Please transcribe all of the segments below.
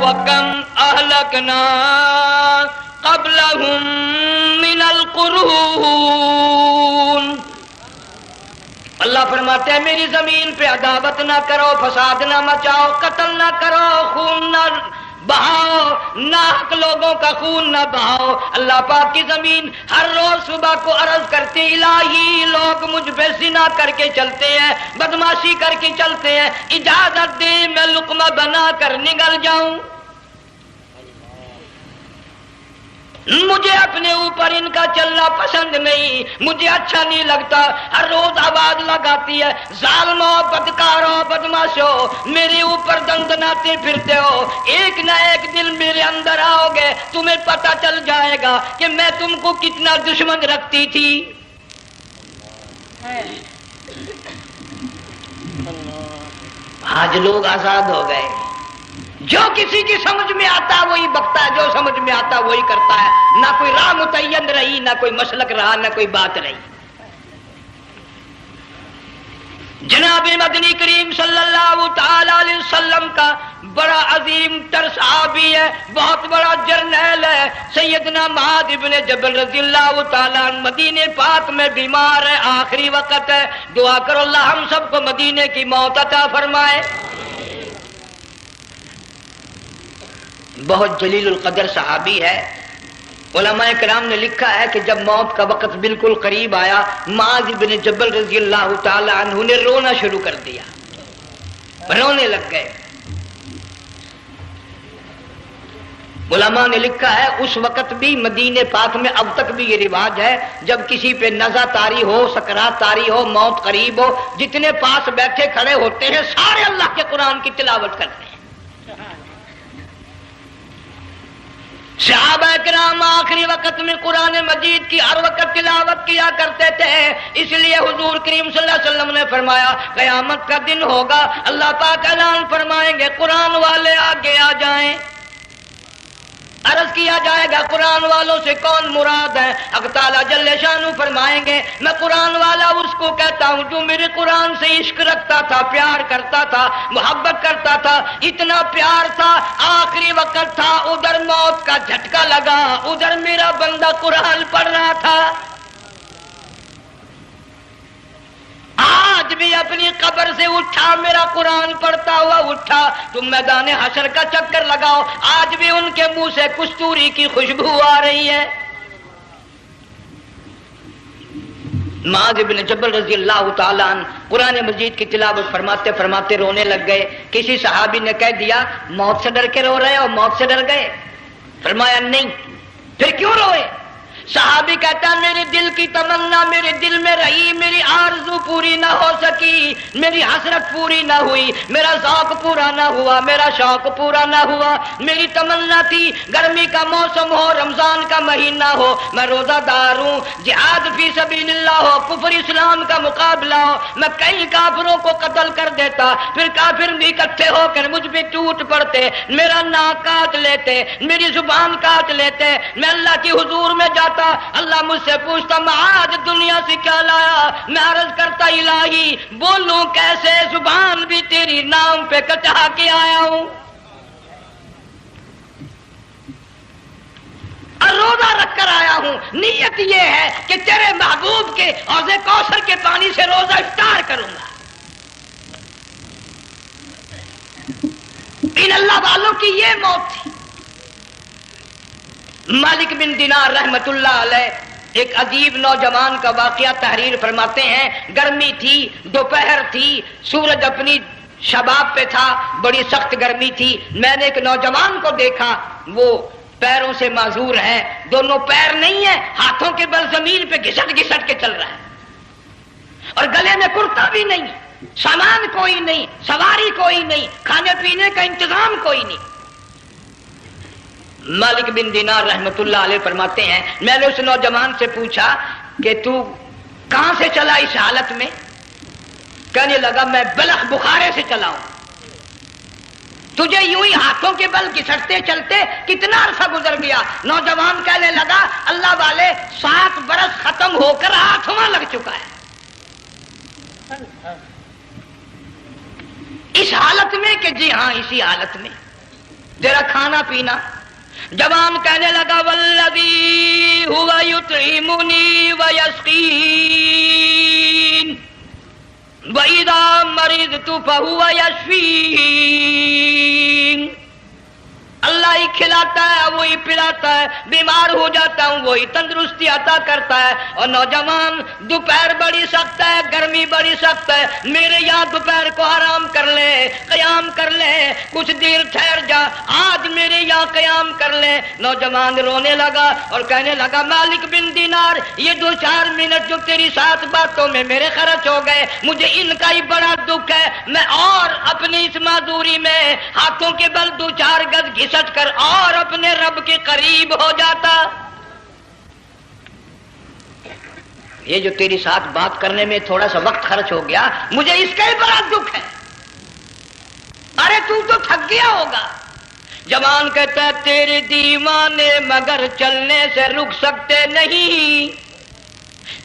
وَكَمْ أَهْلَكْنَا قَبْلَهُمْ مِنَ الْقُرُونِ۔ اللہ فرماتے ہیں میری زمین پہ عداوت نہ کرو، فساد نہ مچاؤ، قتل نہ کرو، خون نہ بہاؤ، ناحق لوگوں کا خون نہ بہاؤ۔ اللہ پاک کی زمین ہر روز صبح کو عرض کرتی الہی لوگ مجھ پہ زنا کر کے چلتے ہیں، بدماشی کر کے چلتے ہیں، اجازت دے میں لقمہ بنا کر نگل جاؤں۔ مجھے اپنے اوپر ان کا چلنا پسند نہیں، مجھے اچھا نہیں لگتا۔ ہر روز آواز لگاتی ہے ظالمو، بدکارو، بدماشو، میرے اوپر دندناتے پھرتے ہو، ایک نہ ایک دن میرے اندر آؤ گے، تمہیں پتہ چل جائے گا کہ میں تم کو کتنا دشمن رکھتی تھی۔ آج لوگ آزاد ہو گئے، جو کسی کی سمجھ میں آتا وہی بکتا ہے، جو سمجھ میں آتا وہی کرتا ہے، نہ کوئی راہ متعین رہی، نہ کوئی مسلک رہا، نہ کوئی بات رہی۔ جناب مدنی کریم صلی اللہ تعالی علیہ وسلم کا بڑا عظیم تر صحابی ہے، بہت بڑا جرنیل ہے، سیدنا معاذ ابن جبل رضی اللہ تعالی عنہ مدینے پاک میں بیمار ہے، آخری وقت ہے، دعا کرو اللہ ہم سب کو مدینے کی موت عطا فرمائے۔ بہت جلیل القدر صحابی ہے۔ علماء کرام نے لکھا ہے کہ جب موت کا وقت بالکل قریب آیا، معاذ بن جبل رضی اللہ تعالی عنہ نے رونا شروع کر دیا، رونے لگ گئے۔ علماء نے لکھا ہے اس وقت بھی مدینے پاک میں اب تک بھی یہ رواج ہے، جب کسی پہ نزع طاری ہو، سکرات طاری ہو، موت قریب ہو، جتنے پاس بیٹھے کھڑے ہوتے ہیں سارے اللہ کے قرآن کی تلاوت کرتے ہیں۔ صحابہ کرام آخری وقت میں قرآن مجید کی ہر وقت تلاوت کیا کرتے تھے، اس لیے حضور کریم صلی اللہ علیہ وسلم نے فرمایا قیامت کا دن ہوگا، اللہ پاک اعلان فرمائیں گے قرآن والے آگے آ جائیں۔ عرض کیا جائے گا قرآن والوں سے کون مراد ہے؟ حق تعالیٰ جل شانہ فرمائیں گے میں قرآن والا اس کو کہتا ہوں جو میرے قرآن سے عشق رکھتا تھا، پیار کرتا تھا، محبت کرتا تھا، اتنا پیار تھا آخری وقت تھا، ادھر موت کا جھٹکا لگا، ادھر میرا بندہ قرآن پڑھ رہا تھا، آج بھی اپنی قبر سے اٹھا میرا قرآن پڑھتا ہوا اٹھا، تم میدان حشر کا چکر لگاؤ، آج بھی ان کے منہ سے کستوری کی خوشبو آ رہی ہے۔ معاذ بن جبل رضی اللہ تعالیٰ عنہ قرآن مجید کی تلاوت فرماتے فرماتے رونے لگ گئے۔ کسی صحابی نے کہہ دیا موت سے ڈر کے رو رہے ہو، موت سے ڈر گئے؟ فرمایا نہیں۔ پھر کیوں روئے؟ صحابی کہتا ہے میرے دل کی تمنا میرے دل میں رہی، میری آرزو پوری نہ ہو سکی، میری حسرت پوری نہ ہوئی، میرا ذوق پورا نہ ہوا، میرا شوق پورا نہ ہوا، میری تمنا تھی گرمی کا موسم ہو، رمضان کا مہینہ ہو، میں روزہ دار ہوں، جہاد فی سبیل اللہ ہو، کفر اسلام کا مقابلہ ہو، میں کئی کافروں کو قتل کر دیتا، پھر کافر اکٹھے ہو کر مجھ پہ ٹوٹ پڑتے، میرا ناک کاٹ لیتے، میری زبان کاٹ لیتے، میں اللہ کی حضور میں جاتا، اللہ مجھ سے پوچھتا معاذ دنیا سے کیا لایا؟ میں عرض کرتا الہی بولوں کیسے، زبان بھی تیری نام پہ کٹا کے آیا ہوں، اور روزہ رکھ کر آیا ہوں، نیت یہ ہے کہ تیرے محبوب کے حوض کوثر کے پانی سے روزہ افطار کروں گا۔ ان اللہ والوں کی یہ موت تھی۔ مالک بن دینار رحمت اللہ علیہ ایک عجیب نوجوان کا واقعہ تحریر فرماتے ہیں، گرمی تھی، دوپہر تھی، سورج اپنی شباب پہ تھا، بڑی سخت گرمی تھی، میں نے ایک نوجوان کو دیکھا، وہ پیروں سے معذور ہے، دونوں پیر نہیں ہیں، ہاتھوں کے بل زمین پہ گھسٹ گھسٹ کے چل رہا ہے، اور گلے میں کرتا بھی نہیں، سامان کوئی نہیں، سواری کوئی نہیں، کھانے پینے کا انتظام کوئی نہیں۔ مالک بن دینار رحمت اللہ علیہ فرماتے ہیں میں نے اس نوجوان سے پوچھا کہ تو کہاں سے چلا اس حالت میں؟ کہنے لگا میں بلخ بخارے سے چلا ہوں۔ تجھے یوں ہی ہاتھوں کے بل گھسٹتے چلتے کتنا عرصہ گزر گیا؟ نوجوان کہنے لگا اللہ والے 7 برس ختم ہو کر ہاتھواں لگ چکا ہے، اس حالت میں کہ جی ہاں اسی حالت میں۔ تیرا کھانا پینا. جوان کہنے لگا والذی ہوا یطعمنی ویسقین وَإِذَا مَرِضْتُ فَهُوَ يَشْفِينِ. اللہ ہی کھلاتا ہے, وہی پلاتا ہے, بیمار ہو جاتا ہوں وہی تندرستی عطا کرتا ہے. اور نوجوان دوپہر بڑی سخت ہے, گرمی بڑی سخت ہے, میرے یہاں دوپہر کو آرام کر لے, قیام کر لے, کچھ دیر ٹھہر جا, آج میرے یہاں قیام کر لے. نوجوان رونے لگا اور کہنے لگا مالک بن دینار, یہ 2-4 منٹ جو تیری ساتھ باتوں میں میرے خرچ ہو گئے, مجھے ان کا ہی بڑا دکھ ہے. میں اور اپنی اس معذوری میں ہاتھوں کے بل 2-4 گز گھسٹ کر اور اپنے رب کے قریب ہو جاتا. یہ جو تیری ساتھ بات کرنے میں تھوڑا سا وقت خرچ ہو گیا, مجھے اس کا ہی بڑا دکھ ہے. ارے تو تھک گیا ہوگا. جوان کہتا ہے تیرے دیوانے مگر چلنے سے رک سکتے نہیں,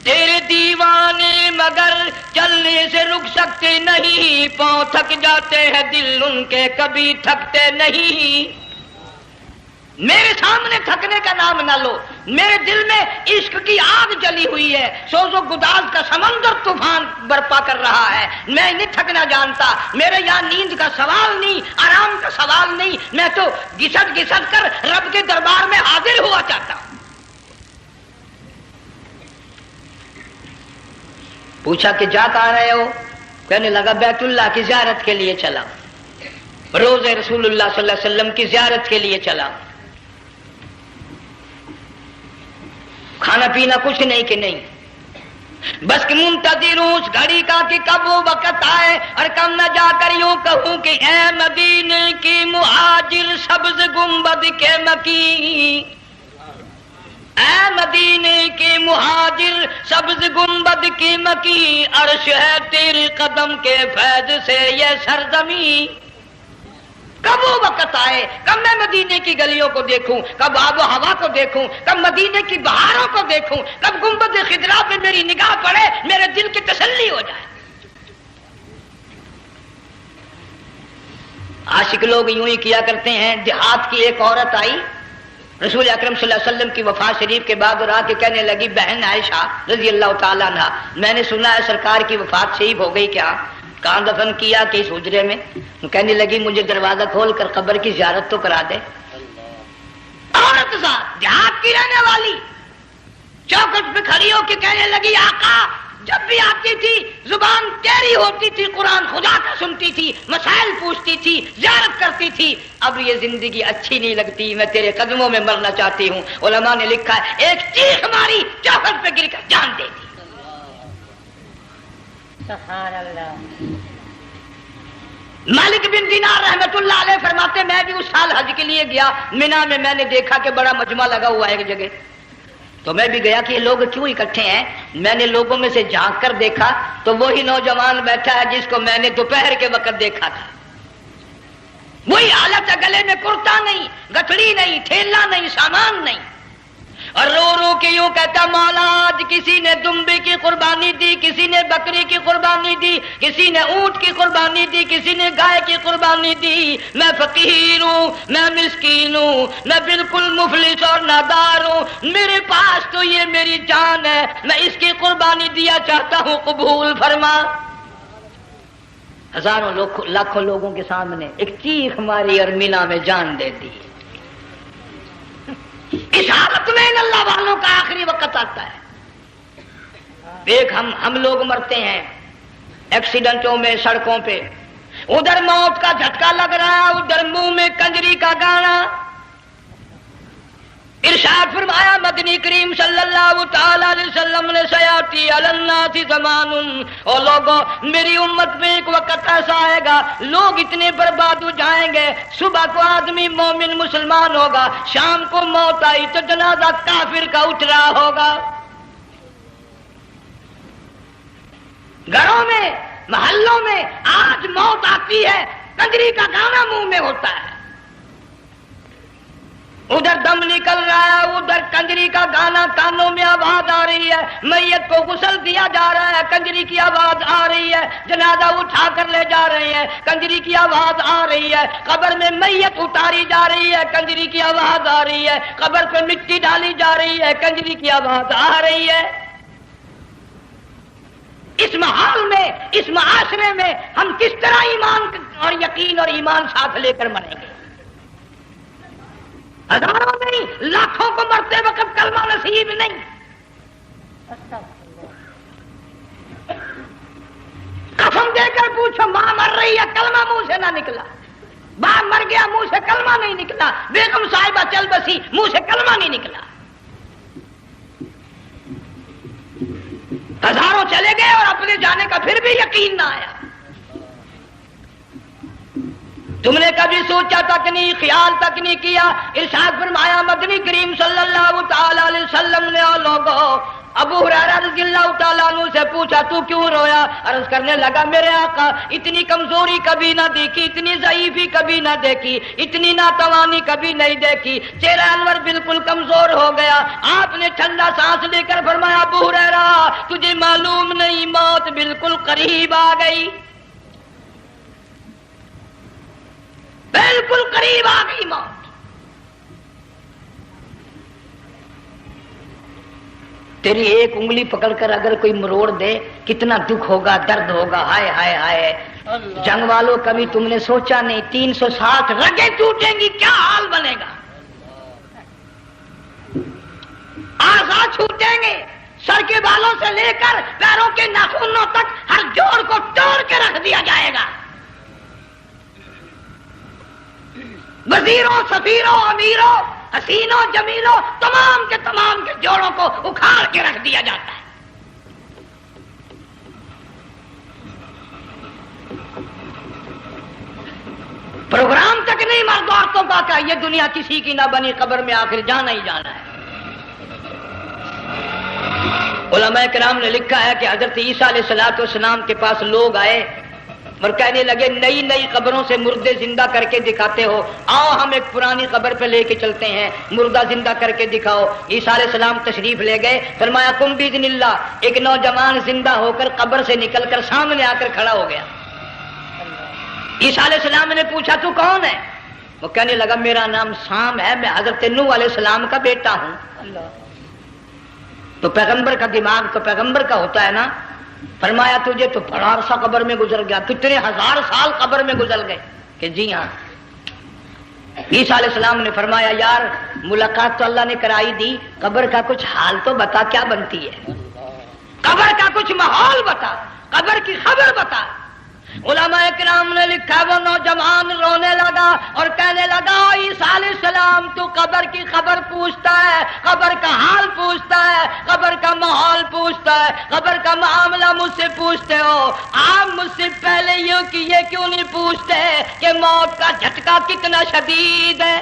تیرے دیوانے مگر چلنے سے رک سکتے نہیں, پاؤں تھک جاتے ہیں دل ان کے کبھی تھکتے نہیں. میرے سامنے تھکنے کا نام نہ لو, میرے دل میں عشق کی آگ جلی ہوئی ہے, سوز و گداز کا سمندر طوفان برپا کر رہا ہے. میں نہیں تھکنا جانتا, میرے یہاں نیند کا سوال نہیں, آرام کا سوال نہیں, میں تو گھسٹ گھسٹ کر رب کے دربار میں حاضر ہوا چاہتا ہوں. پوچھا کہ جا کہاں رہے ہو؟ کہنے لگا بیت اللہ کی زیارت کے لیے چلا, روز رسول اللہ صلی اللہ علیہ وسلم کی زیارت کے لیے چلا. کھانا پینا کچھ نہیں کہ نہیں, بس کہ منتظر ہوں اس گھڑی کا کہ کب وہ وقت آئے اور کب میں جا کر یوں کہوں کہ اے مدینے کی مہاجر سبز گنبد کے مکی, اے مدینے کے مہاجر سبز گنبد کی مکی, عرش ہے تیرے قدم کے فیض سے یہ سرزمین. کب وہ وقت آئے, کب میں مدینے کی گلیوں کو دیکھوں, کب آب و ہوا کو دیکھوں, کب مدینے کی بہاروں کو دیکھوں, کب گنبد خضرا پہ میری نگاہ پڑے, میرے دل کی تسلی ہو جائے. عاشق لوگ یوں ہی کیا کرتے ہیں. دیہات کی ایک عورت آئی رسول اکرم صلی اللہ علیہ وسلم کی وفات شریف کے بعد اور آ کے کہنے لگی بہن عائشہ رضی اللہ تعالیٰ عنہا, میں نے سنا ہے سرکار کی وفات شریف ہو گئی, کیا کہاں دفن کیا کہ اس حجرے میں؟ کہنے لگی مجھے دروازہ کھول کر قبر کی زیارت تو کرا دے. عورت صاحب دیہات کی رہنے والی چوکھٹ پہ کھڑی ہو کے کہنے لگی آقا جب بھی آتی تھی زبان تیری ہوتی تھی, قرآن خدا کا سنتی تھی, مسائل پوچھتی تھی, زیارت کرتی تھی, اب یہ زندگی اچھی نہیں لگتی, میں تیرے قدموں میں مرنا چاہتی ہوں. علماء نے لکھا ہے ایک چیخ ماری, چوکھٹ پہ گر کر جان دے دی. سبحان اللہ. مالک بن دینار رحمت اللہ علیہ فرماتے میں بھی اس سال حج کے لیے گیا, مینا میں میں نے دیکھا کہ بڑا مجمع لگا ہوا ہے ایک جگہ, تو میں بھی گیا کہ یہ لوگ کیوں اکٹھے ہیں. میں نے لوگوں میں سے جھانک کر دیکھا تو وہی نوجوان بیٹھا ہے جس کو میں نے دوپہر کے وقت دیکھا تھا. وہی حالت ہے, گلے میں کرتا نہیں, گٹھڑی نہیں, تھیلا نہیں, سامان نہیں, اور رو رو کے یوں کہتا مولا آج کسی نے دمبے کی قربانی دی, کسی نے بکری کی قربانی دی, کسی نے اونٹ کی قربانی دی, کسی نے گائے کی قربانی دی. میں فقیر ہوں, میں مسکین ہوں, میں بالکل مفلس اور نادار ہوں, میرے پاس تو یہ میری جان ہے, میں اس کی قربانی دیا چاہتا ہوں, قبول فرما. ہزاروں لاکھوں لوگوں کے سامنے ایک چیخ ماری اور مینا میں جان دے دی. اس حالت میں ان اللہ والوں کا آخری وقت آتا ہے. ایک ہم لوگ مرتے ہیں ایکسیڈنٹوں میں, سڑکوں پہ, ادھر موت کا جھٹکا لگ رہا, ادھر منہ میں کنجری کا گانا. ارشاد فرمایا مدنی کریم صلی اللہ تعالی علیہ وسلم نے سیاتی علی الناس زمان, اور لوگوں میری امت میں ایک وقت ایسا آئے گا لوگ اتنے برباد ہو جائیں گے, صبح کو آدمی مومن مسلمان ہوگا, شام کو موت آئی تو جنازہ کافر کا اٹھ رہا ہوگا. گھروں میں محلوں میں آج موت آتی ہے, کنجری کا گانا منہ میں ہوتا ہے. ادھر دم نکل رہا ہے، ادھر کنجری کا گانا کانوں میں آواز آ رہی ہے، میت کو غسل دیا جا رہا ہے، کنجری کی آواز آ رہی ہے، جنازہ اٹھا کر لے جا رہے ہیں، کنجری کی آواز آ رہی ہے، قبر میں میت اتاری جا رہی ہے، کنجری کی آواز آ رہی ہے، قبر پہ مٹی ڈالی جا رہی ہے، کنجری کی آواز آ رہی ہے۔ اس ماحول میں، اس معاشرے میں ہم کس طرح ایمان اور یقین اور ایمان ساتھ لے کر مریں گے؟ ہزاروں نہیں، لاکھوں کو مرتے وقت کلمہ نصیب نہیں۔ قسم دے کر پوچھو، ماں مر رہی ہے، کلمہ منہ سے نہ نکلا، باپ مر گیا، منہ سے کلمہ نہیں نکلا، بیگم صاحبہ چل بسی، منہ سے کلمہ نہیں نکلا۔ ہزاروں چلے گئے اور اپنے جانے کا پھر بھی یقین نہ آیا۔ تم نے کبھی سوچا تک نہیں، خیال تک نہیں کیا؟ ارشاد فرمایا مدنی کریم صلی اللہ تعالی علیہ وسلم نے لوگوں ابو ہریرہ رضی اللہ تعالیٰ عنہ سے پوچھا تو کیوں رویا؟ عرض کرنے لگا میرے آقا اتنی کمزوری کبھی نہ دیکھی، اتنی ضعیفی کبھی نہ دیکھی، اتنی ناتوانی کبھی نہیں دیکھی، چہرہ انور بالکل کمزور ہو گیا۔ آپ نے ٹھنڈا سانس لے کر فرمایا ابو ہریرہ تجھے معلوم نہیں موت بالکل قریب آ گئی، بالکل قریب آ گئی موت۔ تیری ایک انگلی پکڑ کر اگر کوئی مروڑ دے کتنا دکھ ہوگا، درد ہوگا، ہائے ہائے ہائے۔ جنگ والوں کبھی تم نے سوچا نہیں 360 رگیں ٹوٹیں گی کیا حال بنے گا، اعضاء چھوٹیں گے، سر کے بالوں سے لے کر پیروں کے ناخنوں تک ہر جوڑ کو توڑ کے رکھ دیا جائے گا، وزیروں، سفیروں، امیروں، حسینوں، جمیلوں، تمام کے جوڑوں کو اکھاڑ کے رکھ دیا جاتا ہے۔ پروگرام تک نہیں مرد عورتوں کا کہ یہ دنیا کسی کی نہ بنی، قبر میں آخر جانا ہی جانا ہے۔ علماء کرام نے لکھا ہے کہ حضرت عیسیٰ علیہ السلام کے پاس لوگ آئے اور کہنے لگے نئی نئی قبروں سے مردے زندہ کر کے دکھاتے ہو، آؤ ہم ایک پرانی قبر پہ لے کے چلتے ہیں، مردہ زندہ کر کے دکھاؤ۔ عیسیٰ علیہ السلام تشریف لے گئے، فرمایا قم باذن اللہ، ایک نوجوان زندہ ہو کر قبر سے نکل کر سامنے آ کر کھڑا ہو گیا۔ عیسیٰ علیہ السلام نے پوچھا تو کون ہے؟ وہ کہنے لگا میرا نام سام ہے، میں حضرت نوح علیہ السلام کا بیٹا ہوں۔ تو پیغمبر کا دماغ تو پیغمبر کا ہوتا ہے نا۔ فرمایا تجھے تو بڑا عرصہ قبر میں گزر گیا، کتنے ہزار سال قبر میں گزر گئے؟ کہ جی ہاں۔ عیسیٰ علیہ السلام نے فرمایا یار ملاقات تو اللہ نے کرائی دی، قبر کا کچھ حال تو بتا کیا بنتی ہے، قبر کا کچھ ماحول بتا، قبر کی خبر بتا۔ علماء کرام نے لکھا وہ نوجوان رونے لگا اور کہنے لگا عیسیٰ علیہ السلام تو قبر کی خبر پوچھتا ہے، قبر کا حال پوچھتا ہے، قبر کا ماحول پوچھتا ہے، قبر کا معاملہ مجھ سے پوچھتے ہو، آپ مجھ سے پہلے یہ کیوں نہیں پوچھتے کہ موت کا جھٹکا کتنا شدید ہے؟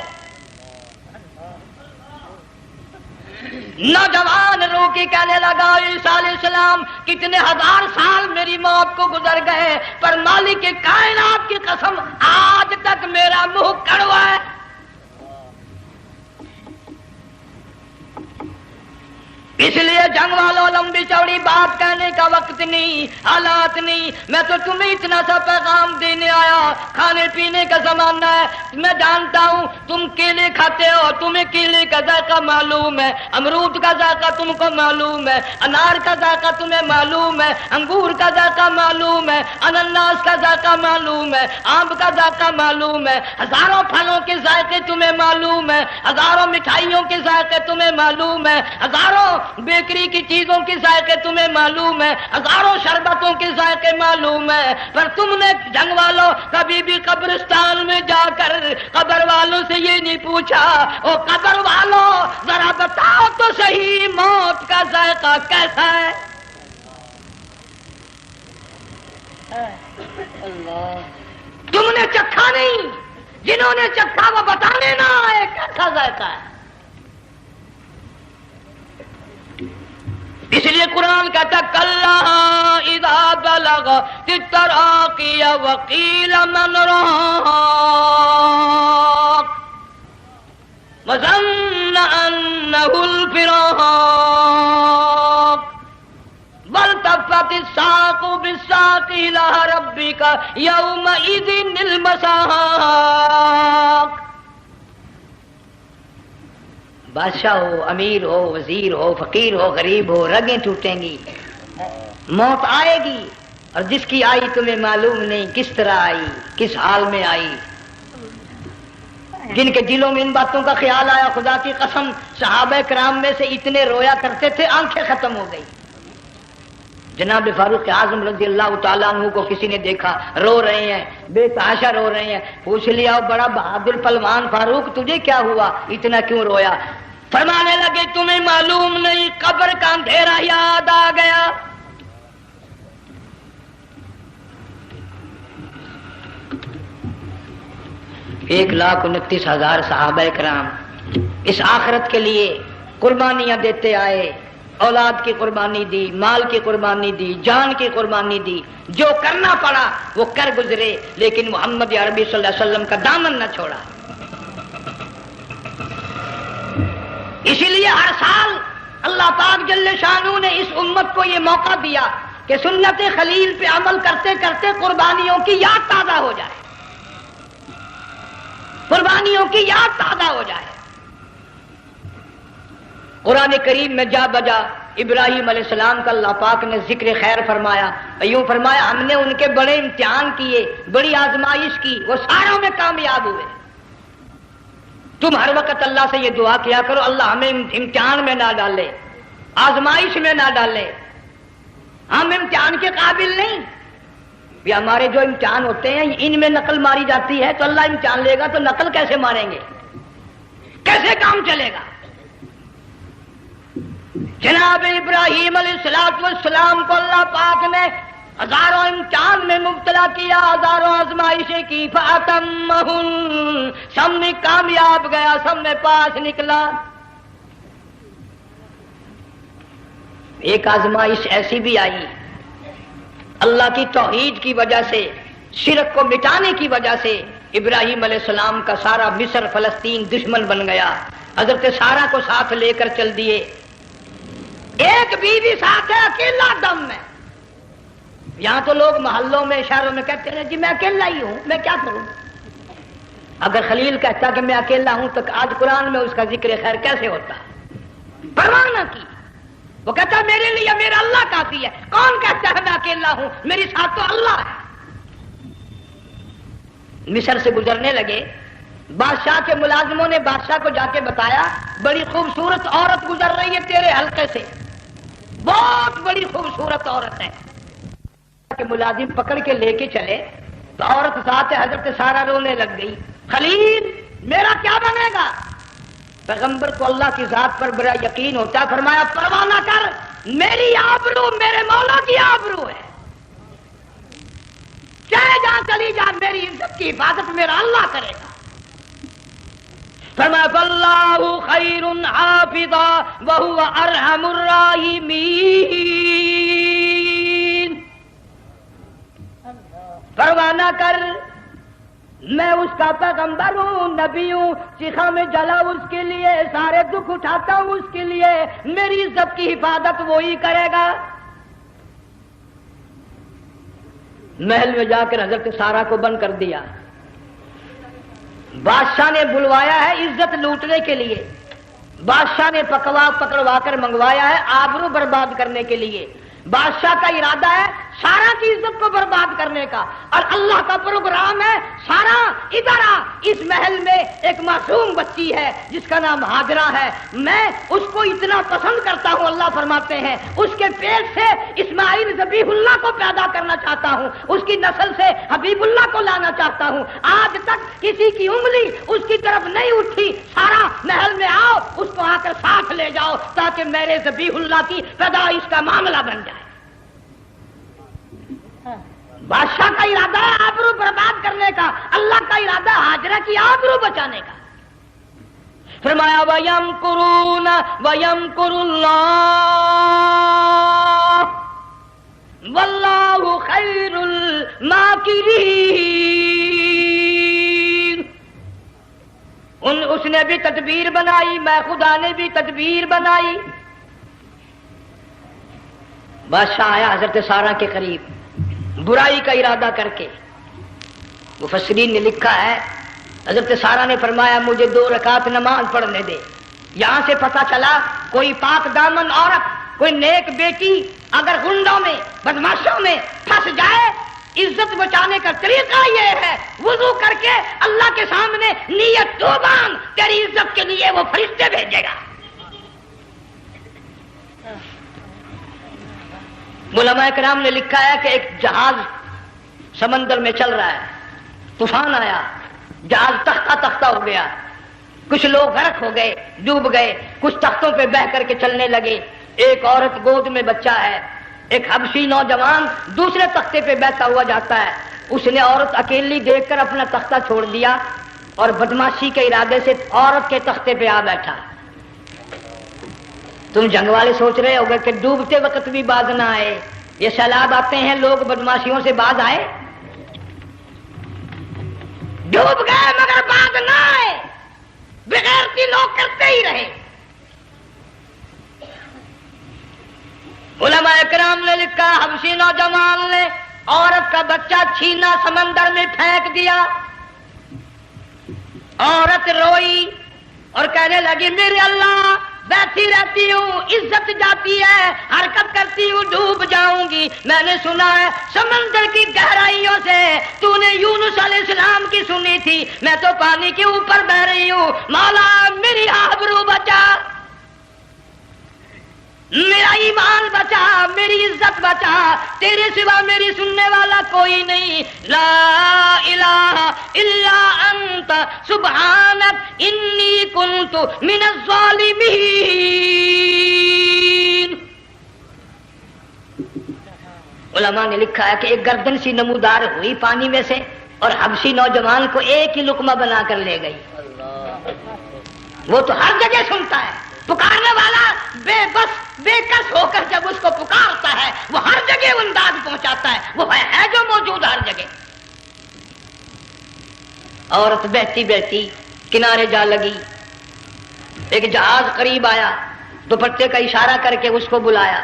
نوجوان رو کے کہنے لگا عیسیٰ علیہ السلام کتنے ہزار سال میری موت کو گزر گئے، پر مالک کائنات کی قسم آج تک میرا منہ کڑوا ہے۔ اس لیے جنگ والوں لمبی چوڑی بات کہنے کا وقت نہیں، حالات نہیں، میں تو تمہیں اتنا سا پیغام دینے آیا، کھانے پینے کا زمانہ ہے، میں جانتا ہوں تم کیلے کھاتے ہو، تمہیں کیلے کا ذائقہ معلوم ہے، امرود کا ذائقہ تم کو معلوم ہے، انار کا ذائقہ تمہیں معلوم ہے، انگور کا ذائقہ معلوم ہے، انناس کا ذائقہ معلوم ہے، آم کا ذائقہ معلوم ہے، ہزاروں پھلوں کے ذائقے تمہیں معلوم ہے، ہزاروں مٹھائیوں کے ذائقے تمہیں معلوم ہے، ہزاروں بیکری کی چیزوں کے ذائقے تمہیں معلوم ہے، ہزاروں شربتوں کے ذائقے معلوم ہے، پر تم نے جنگ والوں کبھی بھی قبرستان میں جا کر قبر والوں سے یہ نہیں پوچھا او قبر والوں ذرا بتاؤ تو صحیح موت کا ذائقہ کیسا ہے؟ تم نے چکھا نہیں، جنہوں نے چکھا وہ بتانے نہ آئے کیسا ذائقہ ہے۔ اس لیے قرآن کہتا کلا اذا بلغت التراقی وقیل من راق، وظن أنه الفراق والتفت الساق بالساق إلى ربك يومئذ المساق. بادشاہ ہو، امیر ہو، وزیر ہو، فقیر ہو، غریب ہو، رگیں ٹوٹیں گی، موت آئے گی، اور جس کی آئی تمہیں معلوم نہیں کس طرح آئی، کس حال میں آئی. جن کے دلوں میں ان باتوں کا خیال آیا، خدا کی قسم صحابہ کرام میں سے اتنے رویا کرتے تھے آنکھیں ختم ہو گئی. جناب فاروق اعظم رضی اللہ تعالیٰ عنہ کو کسی نے دیکھا رو رہے ہیں، بے تحاشا رو رہے ہیں. پوچھ لیا بڑا بہادر پہلوان فاروق تجھے کیا ہوا، اتنا کیوں رویا؟ فرمانے لگے تمہیں معلوم نہیں، قبر کا اندھیرا یاد آ گیا. 1,29,000 صحابہ کرام اس آخرت کے لیے قربانیاں دیتے آئے، اولاد کی قربانی دی، مال کی قربانی دی، جان کی قربانی دی، جو کرنا پڑا وہ کر گزرے، لیکن محمد عربی صلی اللہ علیہ وسلم کا دامن نہ چھوڑا. اسی لیے ہر سال اللہ پاک جل شانہ نے اس امت کو یہ موقع دیا کہ سنت خلیل پہ عمل کرتے کرتے قربانیوں کی یاد تازہ ہو جائے، قربانیوں کی یاد تازہ ہو جائے. قرآن کریم میں جا بجا ابراہیم علیہ السلام کا اللہ پاک نے ذکر خیر فرمایا، یوں فرمایا ہم نے ان کے بڑے امتحان کیے، بڑی آزمائش کی، وہ ساروں میں کامیاب ہوئے. تم ہر وقت اللہ سے یہ دعا کیا کرو اللہ ہمیں امتحان میں نہ ڈالے، آزمائش میں نہ ڈالے. ہم امتحان کے قابل نہیں. یہ ہمارے جو امتحان ہوتے ہیں ان میں نقل ماری جاتی ہے، تو اللہ امتحان لے گا تو نقل کیسے ماریں گے، کیسے کام چلے گا؟ جناب ابراہیم علیہ السلام کو اللہ پاک نے ہزاروں امتحان میں مبتلا کیا، ہزاروں آزمائشیں کی، فَأَتَمَّهُنْ سب میں کامیاب گیا، سب میں پاس نکلا. ایک آزمائش ایسی بھی آئی اللہ کی توحید کی وجہ سے، شرک کو مٹانے کی وجہ سے ابراہیم علیہ السلام کا سارا مصر فلسطین دشمن بن گیا. حضرت سارہ کو ساتھ لے کر چل دیے، ایک بیوی ساتھ ہے اکیلا دم میں. یہاں تو لوگ محلوں میں شہروں میں کہتے ہیں جی میں اکیلا ہی ہوں، میں کیا کروں. اگر خلیل کہتا کہ میں اکیلا ہوں تو آج قرآن میں اس کا ذکر خیر کیسے ہوتا؟ پرواہ نہ کی. وہ کہتا میرے لیے میرا اللہ کافی ہے. کون کہتا ہے میں اکیلا ہوں، میری ساتھ تو اللہ ہے. مصر سے گزرنے لگے، بادشاہ کے ملازموں نے بادشاہ کو جا کے بتایا بڑی خوبصورت عورت گزر رہی ہے تیرے حلقے سے، بہت بڑی خوبصورت عورت ہے. کہ ملازم پکڑ کے لے کے چلے تو عورت ساتھ حضرت سارہ رونے لگ گئی. خلیل میرا کیا بنے گا؟ پیغمبر کو اللہ کی ذات پر بڑا یقین ہوتا، فرمایا پرواہ نہ کر، میری آبرو میرے مولا کی آبرو ہے، چاہے جہاں چلی جا میری عزت کی حفاظت میرا اللہ کرے گا. فرمایا فاللہ خیر حافظا وہو ارحم الراحمین. پرواہ نہ کر، میں اس کا پیغمبر ہوں، نبی ہوں، چیخا میں جلا اس کے لیے، سارے دکھ اٹھاتا ہوں اس کے لیے، میری عزت کی حفاظت وہی کرے گا. محل میں جا کر حضرت سارہ کو بند کر دیا. بادشاہ نے بلوایا ہے عزت لوٹنے کے لیے، بادشاہ نے پکڑوا کر منگوایا ہے آبرو برباد کرنے کے لیے. بادشاہ کا ارادہ ہے سارا کی عزت کو برباد کرنے کا، اور اللہ کا پروگرام ہے سارا ادھر آ، اس محل میں ایک معصوم بچی ہے جس کا نام ہاجرہ ہے، میں اس کو اتنا پسند کرتا ہوں، اللہ فرماتے ہیں اس کے پیٹ سے اسماعیل ذبیح اللہ کو پیدا کرنا چاہتا ہوں، اس کی نسل سے حبیب اللہ کو لانا چاہتا ہوں. آج تک کسی کی انگلی اس کی طرف نہیں اٹھی. سارا محل میں آؤ، اس کو آ کر ساتھ لے جاؤ تاکہ میرے ذبیح اللہ کی پیدائش کا معاملہ بن جائے. بادشاہ کا ارادہ ہے آبرو برباد کرنے کا، اللہ کا ارادہ ہے ہاجرہ کی آبرو بچانے کا. فرمایا وَيَمْكُرُونَ وَيَمْكُرُ اللَّهُ وَاللَّهُ خَيْرُ الْمَاكِرِينَ. اس نے بھی تدبیر بنائی، میں خدا نے بھی تدبیر بنائی۔ بادشاہ آیا حضرت سارہ کے قریب برائی کا ارادہ کر کے۔ مفسرین نے لکھا ہے حضرت سارہ نے فرمایا مجھے 2 رکعت نماز پڑھنے دے۔ یہاں سے پتہ چلا کوئی پاک دامن عورت، کوئی نیک بیٹی اگر غنڈوں میں بدماشوں میں پھنس جائے، عزت بچانے کا طریقہ یہ ہے وضو کر کے اللہ کے سامنے نیت تو باندھ، تیری عزت کے لیے وہ فرشتے بھیجے گا۔ علماء کرام نے لکھا ہے کہ ایک جہاز سمندر میں چل رہا ہے، طوفان آیا، جہاز تختہ تختہ ہو گیا، کچھ لوگ غرق ہو گئے، ڈوب گئے، کچھ تختوں پہ بہ کر کے چلنے لگے۔ ایک عورت گود میں بچہ ہے، ایک حبشی نوجوان دوسرے تختے پہ بیٹھا ہوا جاتا ہے۔ اس نے عورت اکیلی دیکھ کر اپنا تختہ چھوڑ دیا اور بدماشی کے ارادے سے عورت کے تختے پہ آ بیٹھا۔ تم جنگ والے سوچ رہے ہوگے کہ ڈوبتے وقت بھی باز نہ آئے، یہ سیلاب آتے ہیں لوگ بدماشیوں سے باز آئے؟ ڈوب گئے مگر باز نہ آئے، بغیرتی لوگ کرتے ہی رہے۔ علماء کرام نے لکھا حبشی نوجوان نے عورت کا بچہ چھینا سمندر میں پھینک دیا۔ عورت روئی اور کہنے لگی میرے اللہ بیٹھی رہتی ہوں، عزت جاتی ہے، حرکت کرتی ہوں، ڈوب جاؤں گی۔ میں نے سنا ہے سمندر کی گہرائیوں سے تو نے یونس علیہ السلام کی سنی تھی، میں تو پانی کے اوپر بہ رہی ہوں، مولا میری آبرو بچا، میرا ایمان بچا، میری عزت بچا، تیرے سوا میری سننے والا کوئی نہیں، لا الہ الا انت سبحانک انی کنت من الظالمین۔ علماء نے لکھا ہے کہ ایک گردن سی نمودار ہوئی پانی میں سے اور حبشی نوجوان کو ایک ہی لقمہ بنا کر لے گئی۔ وہ تو ہر جگہ سنتا ہے، پکارنے والا بے بس بے کس ہو کر جب اس کو پکارتا ہے وہ ہر جگہ انداز پہنچاتا ہے، وہ ہے جو موجود ہر جگہ۔ عورت بہتی بہتی کنارے جا لگی، ایک جہاز قریب آیا، دوپٹے کا اشارہ کر کے اس کو بلایا۔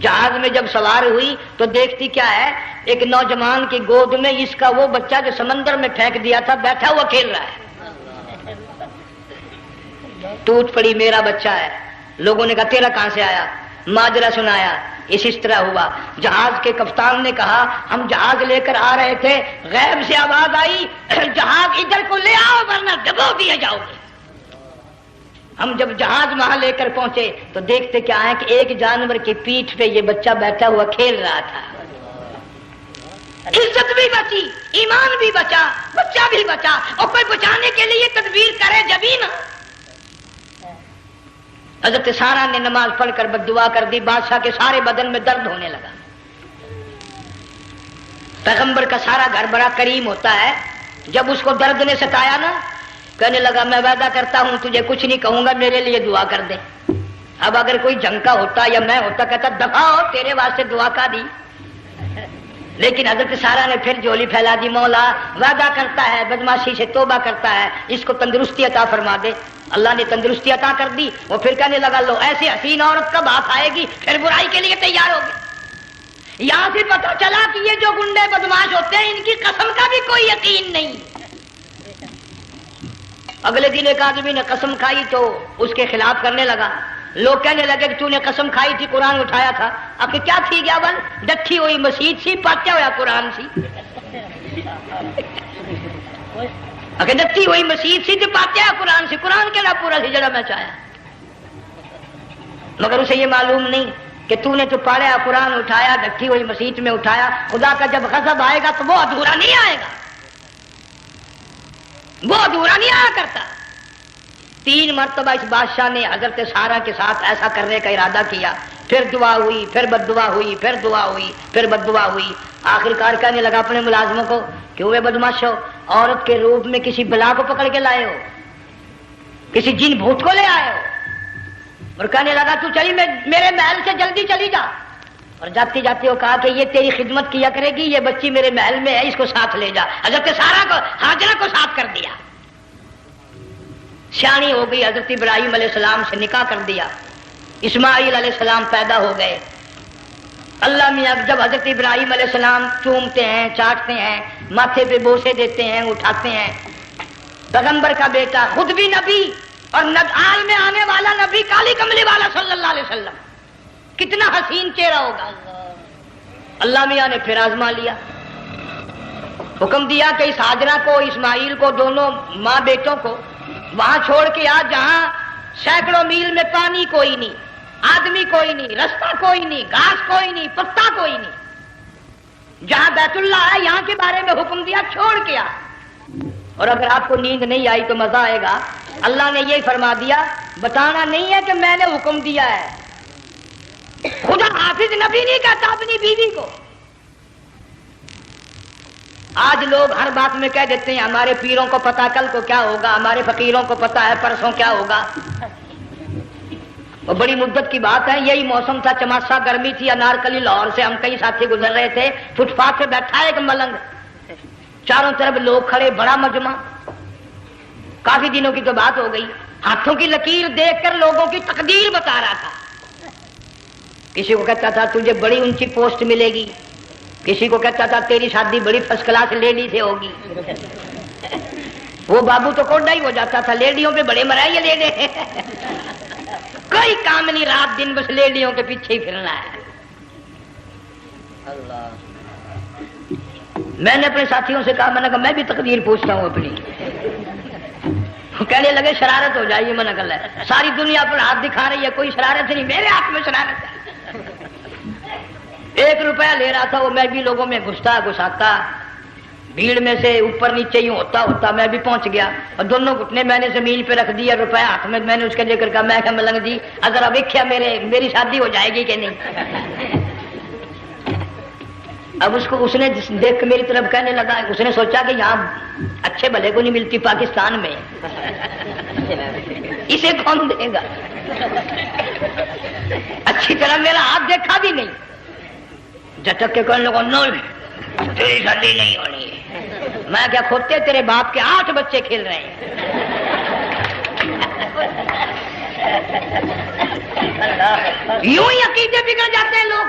جہاز میں جب سوار ہوئی تو دیکھتی کیا ہے، ایک نوجوان کی گود میں اس کا وہ بچہ جو سمندر میں پھینک دیا تھا بیٹھا ہوا کھیل رہا ہے۔ ٹوٹ پڑی میرا بچہ ہے۔ لوگوں نے کہا تیرا کہاں سے آیا؟ ماجرا سنایا، اس طرح ہوا۔ جہاز کے کپتان نے کہا ہم جہاز لے کر آ رہے تھے، غیب سے آواز آئی جہاز ادھر کو لے آؤ ورنہ ڈبو دیے جاؤ گے۔ ہم جب جہاز وہاں لے کر پہنچے تو دیکھتے کیا ہے کہ ایک جانور کی پیٹھ پہ یہ بچہ بیٹھا ہوا کھیل رہا تھا۔ عزت بھی بچی، ایمان بھی بچا، بچہ بھی بچا، اور کوئی بچانے کے لیے تدبیر کرے جبھی نا۔ حضرت سارہ نے نماز پڑھ کر بد دعا کر دی، بادشاہ کے سارے بدن میں درد ہونے لگا۔ پیغمبر کا سارا گھر بڑا کریم ہوتا ہے، جب اس کو درد نے ستایا نا کہنے لگا میں وعدہ کرتا ہوں تجھے کچھ نہیں کہوں گا، میرے لیے دعا کر دے۔ اب اگر کوئی جنگ کا ہوتا یا میں ہوتا کہتا دفع ہو تیرے واسطے دعا کا دی، لیکن حضرت سارہ نے پھر جولی پھیلا دی، مولا وعدہ کرتا ہے بدماشی سے توبہ کرتا ہے، اس کو تندرستی عطا فرما دے۔ اللہ نے تندرستی عطا کر دی۔ وہ پھر کہنے لگا لو ایسی حسین عورت کب ہاتھ آئے گی، پھر برائی کے لیے تیار ہو گئے۔ یہاں سے پتہ چلا کہ یہ جو گنڈے بدماش ہوتے ہیں ان کی قسم کا بھی کوئی یقین نہیں۔ اگلے دن ایک آدمی نے قسم کھائی تو اس کے خلاف کرنے لگا۔ لوگ کہنے لگے کہ تو نے قسم کھائی تھی، قرآن اٹھایا تھا، اب کیا تھی گیا بل ڈٹھی ہوئی مسجد سی، پاٹیا ہوا قرآن سی، اگر ڈٹھی ہوئی مسجد سی تو پاٹیا قرآن سی، قرآن کے نا پورا سی جڑا میں چاہیا، مگر اسے یہ معلوم نہیں کہ تو نے تو پاڑیا قرآن اٹھایا، ڈٹھی ہوئی مسجد میں اٹھایا۔ خدا کا جب غضب آئے گا تو وہ ادھورا نہیں آئے گا، وہ ادھورا نہیں آیا کرتا۔ 3 مرتبہ اس بادشاہ نے حضرت سارہ کے ساتھ ایسا کرنے کا ارادہ کیا، پھر دعا ہوئی، پھر بد دعا ہوئی، پھر دعا ہوئی، پھر بد دعا ہوئی۔ آخر کار کہنے لگا اپنے ملازموں کو کہ ہوئے بدماش ہو، عورت کے روپ میں کسی بلا کو پکڑ کے لائے ہو، کسی جن بھوت کو لے آئے ہو، اور کہنے لگا تو چلی میرے محل سے جلدی چلی جا، اور جاتے جاتے وہ کہا کہ یہ تیری خدمت کیا کرے گی، یہ بچی میرے محل میں ہے، اس کو ساتھ لے جا۔ حضرت سارہ کو، ہاجرہ کو ساتھ کر دیا۔ سیانی ہو گئی، حضرت ابراہیم علیہ السلام سے نکاح کر دیا، اسماعیل علیہ السلام پیدا ہو گئے۔ اللہ میاں جب حضرت ابراہیم علیہ السلام چومتے ہیں، چاٹتے ہیں، ماتھے پہ بوسے دیتے ہیں، اٹھاتے ہیں، پیغمبر کا بیٹا، خود بھی نبی اور آل میں آنے والا نبی، کالی کملی والا صلی اللہ علیہ وسلم، کتنا حسین چہرہ ہوگا۔ اللہ میاں نے پھر آزما لیا، حکم دیا کہ اس ہاجرہ کو، اسماعیل کو، دونوں ماں بیٹوں کو وہاں چھوڑ کے آ جہاں سینکڑوں میل میں پانی کوئی نہیں، آدمی کوئی نہیں، رستہ کوئی نہیں، گھاس کوئی نہیں، پتا کوئی نہیں، جہاں بیت اللہ ہے یہاں کے بارے میں حکم دیا، چھوڑ کے آ۔ اور اگر آپ کو نیند نہیں آئی تو مزہ آئے گا، اللہ نے یہی فرما دیا، بتانا نہیں ہے کہ میں نے حکم دیا ہے۔ خدا حافظ نبی نہیں کہتا اپنی بیوی کو۔ آج لوگ ہر بات میں کہہ دیتے ہیں ہمارے پیروں کو پتا کل کو کیا ہوگا، ہمارے فقیروں کو پتا ہے پرسوں کیا ہوگا۔ اور بڑی مدت کی بات ہے، یہی موسم تھا، چماسا گرمی تھی، انارکلی لاہور سے ہم کئی ساتھی گزر رہے تھے، فٹ پاتھ پہ بیٹھا ایک ملنگ، چاروں طرف لوگ کھڑے، بڑا مجمع، کافی دنوں کی تو بات ہو گئی، ہاتھوں کی لکیر دیکھ کر لوگوں کی تقدیر بتا رہا تھا۔ کسی کو کہتا تھا تجھے بڑی اونچی پوسٹ ملے گی، کسی کو کہتا تھا تیری شادی بڑی فرسٹ کلاس لیڈی سے ہوگی۔ وہ بابو تو کوڈا ہی ہو جاتا تھا، لیڈیوں پہ بڑے مرائے لیڈے، کوئی کام نہیں، رات دن بس لیڈیوں کے پیچھے ہی پھرنا ہے۔ میں نے اپنے ساتھیوں سے کہا، میں نے کہا میں بھی تقدیر پوچھتا ہوں اپنی۔ کہنے لگے شرارت ہو جائے گی، میں نے کہا ساری دنیا پر ہاتھ دکھا رہی ہے، کوئی شرارت نہیں، میرے ہاتھ میں شرارت ہے۔ 1 روپیہ لے رہا تھا وہ، میں بھی لوگوں میں گھستا گھساتا، بھیڑ میں سے اوپر نیچے ہی ہوتا ہوتا میں بھی پہنچ گیا، اور دونوں گھٹنے میں نے زمین پہ رکھ دیا، روپیہ ہاتھ میں نے اس کے لے کر کہا، میں کہ ملنگ جی اگر اب دیکھا میری شادی ہو جائے گی کہ نہیں۔ اب اس نے دیکھ کے میری طرف کہنے لگا، اس نے سوچا کہ یہاں اچھے بھلے کو نہیں ملتی پاکستان میں، اسے کون دے گا؟ اچھی طرح میرا ہاتھ دیکھا بھی نہیں، جھٹک کے کہنے لگا نو تیری شادی نہیں ہونی ہے۔ میں کیا کھوتے تیرے باپ کے 8 بچے کھیل رہے ہیں۔ یوں ہی عقیدے بگڑ جاتے ہیں لوگ۔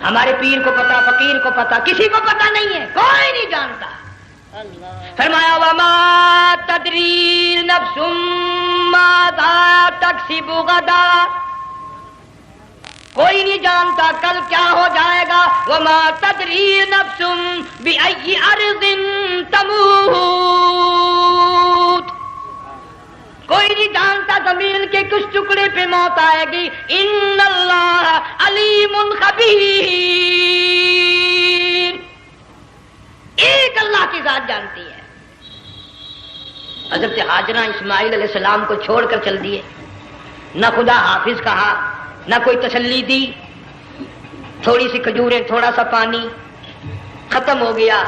ہمارے پیر کو پتا، فقیر کو پتا، کسی کو پتا نہیں ہے، کوئی نہیں جانتا۔ فرمایا وما تدری نفس ماذا تکسب غدا، کوئی نہیں جانتا کل کیا ہو جائے گا۔ وما تدری نفس بأی ارض تموت، کوئی نہیں جانتا زمین کے کس ٹکڑے پہ موت آئے گی۔ ان اللہ علیم خبیر، ایک اللہ کی ذات جانتی ہے۔ حضرت ہاجرہ اسماعیل علیہ السلام کو چھوڑ کر چل دیے، نہ خدا حافظ کہا، نہ کوئی تسلی دی، تھوڑی سی کھجوریں، تھوڑا سا پانی، ختم ہو گیا۔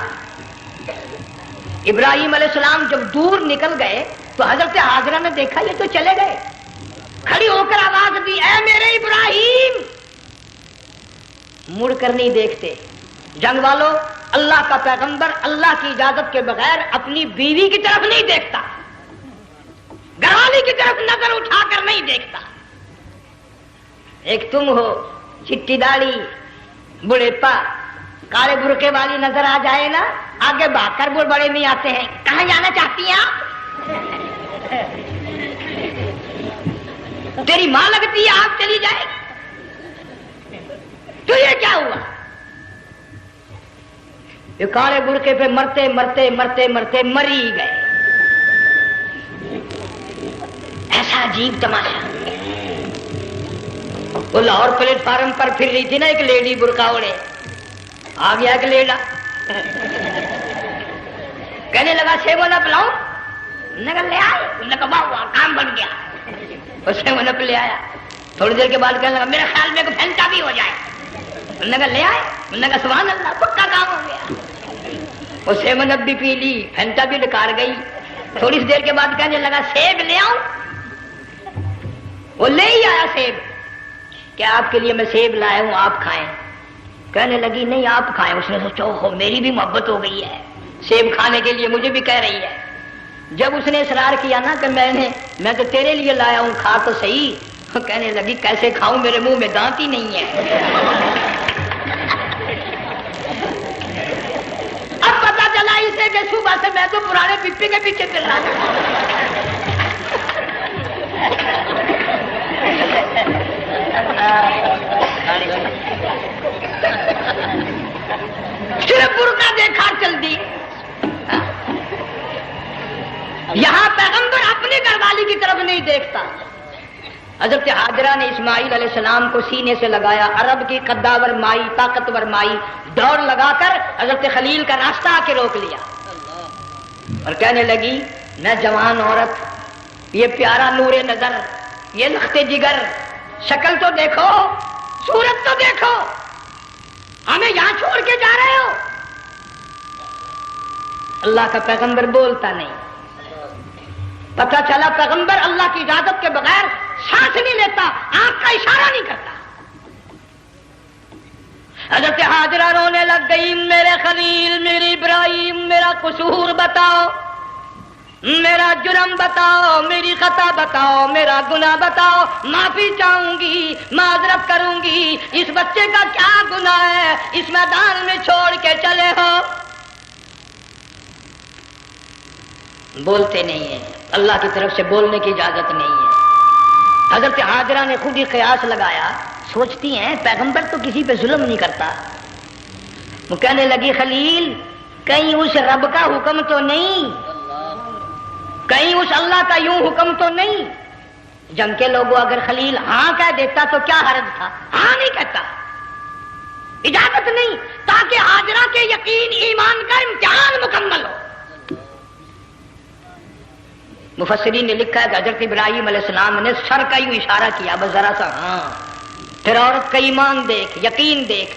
ابراہیم علیہ السلام جب دور نکل گئے تو حضرت ہاجرہ نے دیکھا یہ تو چلے گئے، کھڑی ہو کر آواز دی، اے میرے ابراہیم۔ مڑ کر نہیں دیکھتے۔ جنگ والوں، اللہ کا پیغمبر اللہ کی اجازت کے بغیر اپنی بیوی کی طرف نہیں دیکھتا، گھر والی کی طرف نظر اٹھا کر نہیں دیکھتا۔ ایک تم ہو، چٹی داڑھی، بڑھیپا، کالے برقعے والی نظر آ جائے نا، آگے بھاگ کر بڑے نہیں آتے ہیں، کہاں جانا چاہتی ہیں آپ؟ تیری ماں لگتی ہے آپ چلی جائے، تو یہ کیا ہوا؟ یہ کالے برقعے پہ مرتے مرتے مرتے مرتے مری گئے۔ ایسا عجیب تماشا۔ وہ لاہور پلیٹ فارم پر پھر رہی تھی نا ایک لیڈی برقع اوڑے، آ گیا ایک لیڈا، کہنے لگا سیب والا پلاؤ، نے کہا لے آئے، نے کہا واہ کام بن گیا، اس نے وہ لے آیا۔ تھوڑی دیر کے بعد کہنے لگا میرے خیال میں پھینٹا بھی ہو جائے، انہوں نے کہا لے آئے، انہوں نے کہا سبحان اللہ پکا کام ہو گیا۔ وہ سیب بھی پی لی، پھینٹا بھی ڈکار گئی۔ تھوڑی سی دیر کے بعد کہنے لگا سیب لے آؤں، وہ لے ہی آیا سیب، کہ آپ کے لیے میں سیب لایا ہوں آپ کھائیں۔ کہنے لگی نہیں آپ کھائیں۔ اس نے سوچا ہو میری بھی محبت ہو گئی ہے، سیب کھانے کے لیے مجھے بھی کہہ رہی ہے۔ جب اس نے اصرار کیا نا کہ میں تو تیرے لیے لایا ہوں، کھا تو صحیح، کہنے لگی کیسے کھاؤں، میرے منہ میں دانت ہی نہیں ہے۔ اب پتا چلا اسے کہ صبح سے میں تو پرانے پپی کے پیچھے پھر رہا تھا۔ صرف برقع دیکھا چل دی۔ یہاں پیغمبر اپنی گھر والی کی طرف نہیں دیکھتا۔ حضرت حاجرہ نے اسماعیل علیہ السلام کو سینے سے لگایا، عرب کی قداور مائی، طاقتور مائی، دوڑ لگا کر حضرت خلیل کا راستہ آ کے روک لیا اور کہنے لگی میں جوان عورت، یہ پیارا نور نظر، یہ لخت جگر، شکل تو دیکھو، صورت تو دیکھو، ہمیں یہاں چھوڑ کے جا رہے ہو؟ اللہ کا پیغمبر بولتا نہیں۔ پتہ چلا پیغمبر اللہ کی اجازت کے بغیر سانس نہیں لیتا، آنکھ کا اشارہ نہیں کرتا۔ حضرت حاجرہ رونے لگ گئی، میرے خلیل، میری ابراہیم، میرا قصور بتاؤ، میرا جرم بتاؤ، میری خطا بتاؤ، میرا گناہ بتاؤ، معافی چاہوں گی، معذرت کروں گی، اس بچے کا کیا گناہ ہے اس میدان میں چھوڑ کے چلے ہو؟ بولتے نہیں ہیں، اللہ کی طرف سے بولنے کی اجازت نہیں ہے۔ حضرت حاجرہ نے خود ہی قیاس لگایا، سوچتی ہیں پیغمبر تو کسی پہ ظلم نہیں کرتا۔ وہ کہنے لگی خلیل کہیں اس رب کا حکم تو نہیں، کہیں اس اللہ کا یوں حکم تو نہیں؟ جنگ کے لوگوں اگر خلیل ہاں کہہ دیتا تو کیا حرج تھا؟ ہاں نہیں کہتا، اجازت نہیں، تاکہ حاجرہ کے یقین ایمان کا امتحان مکمل ہو۔ مفسرین نے لکھا ہے کہ حضرت ابراہیم علیہ السلام نے سر کا یوں اشارہ کیا، بس ذرا سا ہاں، پھر عورت کا ایمان دیکھ، یقین دیکھ،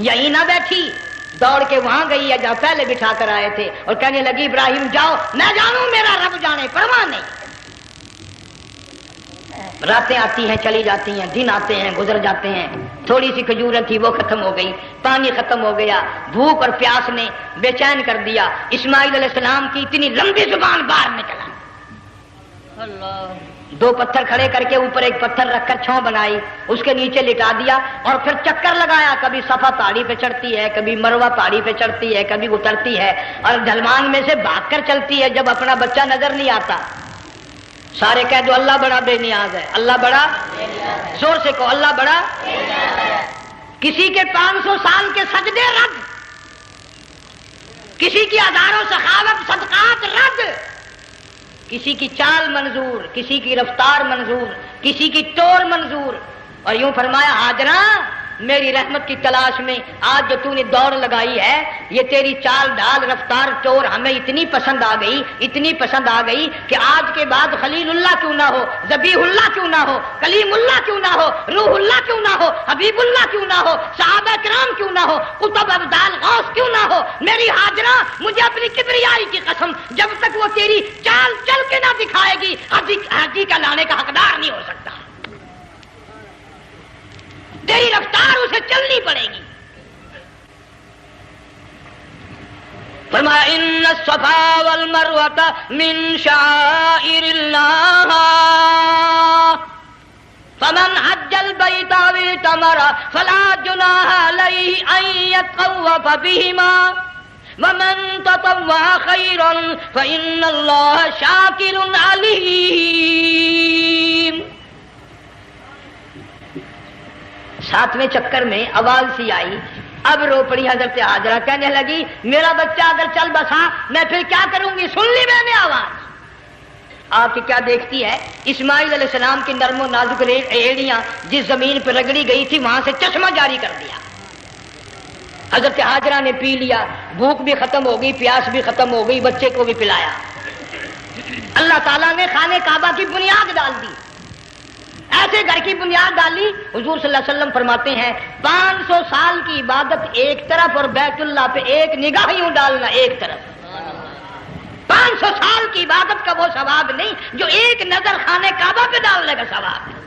یہی نہ بیٹھی، دوڑ کے وہاں گئی ہے جہاں پہلے بٹھا کر آئے تھے اور کہنے لگی ابراہیم جاؤ، میں جانوں میرا رب جانے، پرواہ نہیں۔ راتیں آتی ہیں چلی جاتی ہیں، دن آتے ہیں گزر جاتے ہیں، تھوڑی سی کھجوریں تھی وہ ختم ہو گئی، پانی ختم ہو گیا، بھوک اور پیاس نے بے چین کر دیا۔ اسماعیل علیہ السلام کی اتنی لمبی زبان باہر نکلا، دو پتھر کھڑے کر کے اوپر ایک پتھر رکھ کر چھاؤں بنائی، اس کے نیچے لٹا دیا اور پھر چکر لگایا، کبھی صفا پہاڑی پہ چڑھتی ہے، کبھی مروہ پہاڑی پہ چڑھتی ہے، کبھی اترتی ہے اور ڈھلوان میں سے بھاگ کر چلتی ہے جب اپنا بچہ نظر نہیں آتا۔ سارے کہہ دو اللہ بڑا بے نیاز ہے، اللہ بڑا، زور سے کہو اللہ بڑا۔ کسی کے 500 سال کے سجدے رد، کسی کی ہزاروں سخاوت صدقات رد، کسی کی چال منظور، کسی کی رفتار منظور، کسی کی ٹور منظور، اور یوں فرمایا حاجرہ میری رحمت کی تلاش میں آج جو تو نے دوڑ لگائی ہے، یہ تیری چال ڈال رفتار ٹور ہمیں اتنی پسند آ گئی، اتنی پسند آ گئی کہ آج کے بعد خلیل اللہ کیوں نہ ہو، ذبیح اللہ کیوں نہ ہو، کلیم اللہ کیوں نہ ہو، روح اللہ کیوں نہ ہو، حبیب اللہ کیوں نہ ہو، صحابہ کرام کیوں نہ ہو، قطب ابدال غوث کیوں نہ ہو، میری حاجرہ مجھے اپنی کبریائی کی قسم جب تک وہ تیری چال چل کے نہ دکھائے گی حاجی کا لانے کا حقدار نہیں ہو سکتا، تیری رفتار اسے چلنی پڑے گی۔ فرمایا ان الصفا والمروۃ من شعائر اللہ فمن حج البیت او اعتمر فلا جناح علیہ ان یطوف بہما ومن تطوع خیرا فإن اللہ شاکر علیم۔ ساتویں چکر میں آواز سی آئی، اب رو پڑی حضرت حاجرہ، کہنے لگی میرا بچہ اگر چل بسا میں پھر کیا کروں گی؟ سن لی میں نے آواز۔ آپ کی کیا دیکھتی ہے؟ اسماعیل علیہ السلام کی نرم و نازک ایڑیاں جس زمین پہ رگڑی گئی تھی وہاں سے چشمہ جاری کر دیا۔ حضرت حاجرہ نے پی لیا، بھوک بھی ختم ہو گئی، پیاس بھی ختم ہو گئی، بچے کو بھی پلایا۔ اللہ تعالیٰ نے خانہ کعبہ کی بنیاد ڈال دی، ایسے گھر کی بنیاد ڈالی۔ حضور صلی اللہ علیہ وسلم فرماتے ہیں 500 سال کی عبادت ایک طرف اور بیت اللہ پہ ایک نگاہ یوں ڈالنا ایک طرف، 500 سال کی عبادت کا وہ ثواب نہیں جو ایک نظر خانہ کعبہ پہ ڈالنے کا ثواب ہے۔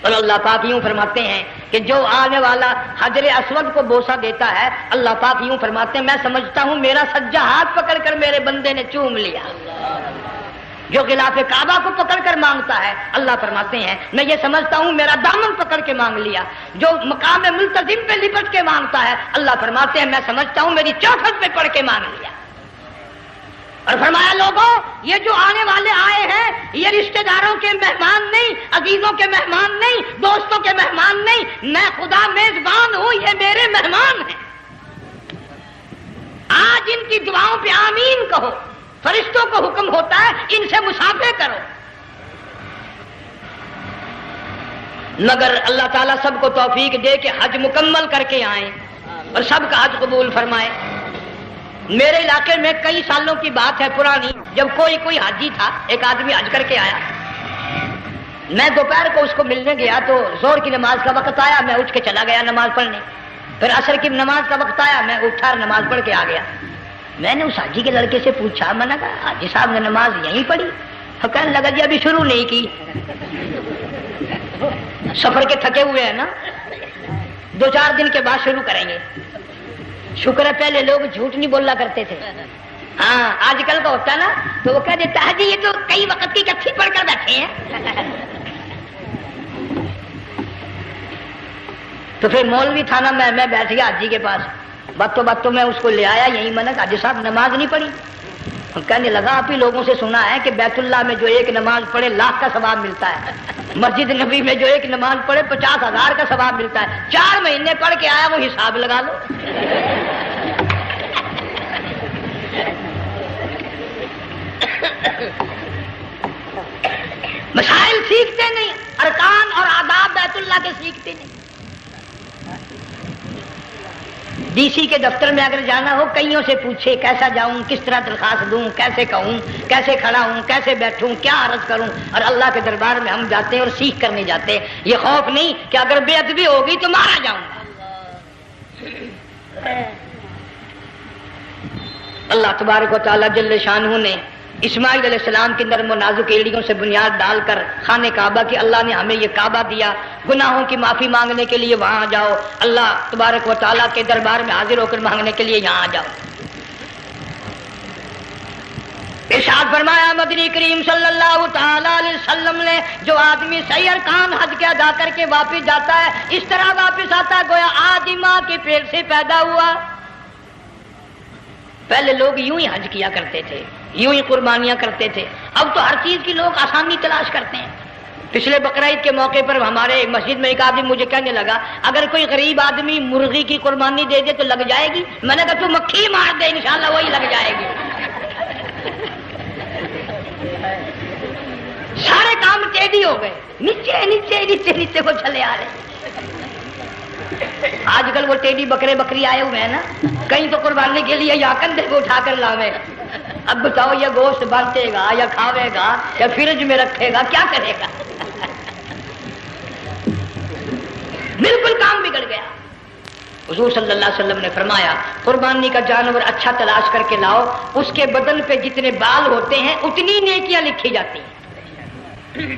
اور اللہ پاک یوں فرماتے ہیں کہ جو آنے والا حجر اسود کو بوسہ دیتا ہے اللہ پاک یوں فرماتے ہیں میں سمجھتا ہوں میرا سجا ہاتھ پکڑ کر میرے بندے نے چوم لیا. جو غلاف کعبہ کو پکڑ کر مانگتا ہے اللہ فرماتے ہیں میں یہ سمجھتا ہوں میرا دامن پکڑ کے مانگ لیا. جو مقام ملتزم پہ لپٹ کے مانگتا ہے اللہ فرماتے ہیں میں سمجھتا ہوں میری چوکھٹ پہ پڑھ کے مانگ لیا. اور فرمایا لوگوں یہ جو آنے والے آئے ہیں یہ رشتہ داروں کے مہمان نہیں, عزیزوں کے مہمان نہیں, دوستوں کے مہمان نہیں, میں خدا میزبان ہوں, یہ میرے مہمان ہیں. آج ان کی دعاؤں پہ آمین کہو. فرشتوں کو حکم ہوتا ہے ان سے مصافحہ کرو. مگر اللہ تعالیٰ سب کو توفیق دے کہ حج مکمل کر کے آئیں اور سب کا حج قبول فرمائے. میرے علاقے میں کئی سالوں کی بات ہے پرانی, جب کوئی حاجی تھا, ایک آدمی حج کر کے آیا. میں دوپہر کو اس کو ملنے گیا تو زور کی نماز کا وقت آیا, میں اٹھ کے چلا گیا نماز پڑھنے. پھر عصر کی نماز کا وقت آیا, میں اٹھا اور نماز پڑھ کے آ گیا. میں نے اس حاجی کے لڑکے سے پوچھا, میں نے کہا حاجی صاحب نے نماز یہیں پڑھی؟ تو کہنے لگا جی ابھی شروع نہیں کی, سفر کے تھکے ہوئے ہیں نا, 2-4 دن کے بعد شروع کریں گے. شکر ہے پہلے لوگ جھوٹ نہیں بولا کرتے تھے. ہاں آج کل کا ہوتا نا تو وہ کہہ دیتا ہے جی یہ تو کئی وقت کی کتھی پڑھ کر بیٹھے ہیں. تو پھر مولوی تھا نا, میں بیٹھ گیا حاجی کے پاس. باتوں میں اس کو لے آیا, یہی میں نے کہا حاجی صاحب نماز نہیں پڑھی؟ کہنے لگا آپ ہی لوگوں سے سنا ہے کہ بیت اللہ میں جو ایک نماز پڑھے 1,00,000 کا ثواب ملتا ہے, مسجد نبی میں جو ایک نماز پڑھے 50,000 کا ثواب ملتا ہے. 4 مہینے پڑھ کے آیا, وہ حساب لگا لو. مسائل سیکھتے نہیں, ارکان اور آداب بیت اللہ کے سیکھتے نہیں. ڈی سی کے دفتر میں اگر جانا ہو کئیوں سے پوچھے کیسا جاؤں, کس طرح درخواست دوں, کیسے کہوں, کیسے کھڑا ہوں, کیسے بیٹھوں, کیا عرض کروں. اور اللہ کے دربار میں ہم جاتے ہیں اور سیکھ کرنے جاتے ہیں. یہ خوف نہیں کہ اگر بے ادبی ہوگی تو مارا جاؤں گا. اللہ تبارک و تعالیٰ جل شانہ نے اسماعیل علیہ السلام کی نرم و نازک ایڑیوں سے بنیاد ڈال کر خانہ کعبہ کی, اللہ نے ہمیں یہ کعبہ دیا, گناہوں کی معافی مانگنے کے لیے وہاں جاؤ, اللہ تبارک و تعالیٰ کے دربار میں حاضر ہو کر مانگنے کے لیے یہاں جاؤ. ارشاد فرمایا مدنی کریم صلی اللہ تعالی علیہ وسلم نے جو آدمی صحیح ارکان حج کے ادا کر کے واپس جاتا ہے اس طرح واپس آتا ہے گویا آج ماں کے پیٹ سے پیدا ہوا. پہلے لوگ یوں ہی حج کیا کرتے تھے, یوں ہی قربانیاں کرتے تھے. اب تو ہر چیز کی لوگ آسانی تلاش کرتے ہیں. پچھلے بقرعید کے موقع پر ہمارے مسجد میں ایک آدمی مجھے کہنے لگا اگر کوئی غریب آدمی مرغی کی قربانی دے دے تو لگ جائے گی. میں نے کہا تو مکھی مار دے انشاءاللہ وہی لگ جائے گی. سارے کام ٹیڑھی ہو گئے, نیچے نیچے نیچے نیچے کو چلے آ رہے. آج کل وہ ٹیڑھی بکرے بکری آئے ہوئے ہیں نا, کہیں تو قربانی کے لیے یا کندھے کو اٹھا کر لاوے. اب بتاؤ یہ گوشت بانٹے گا یا کھاوے گا یا فریج میں رکھے گا, کیا کرے گا؟ بالکل کام بگڑ گیا. حضور صلی اللہ علیہ وسلم نے فرمایا قربانی کا جانور اچھا تلاش کر کے لاؤ, اس کے بدن پہ جتنے بال ہوتے ہیں اتنی نیکیاں لکھی جاتی ہیں.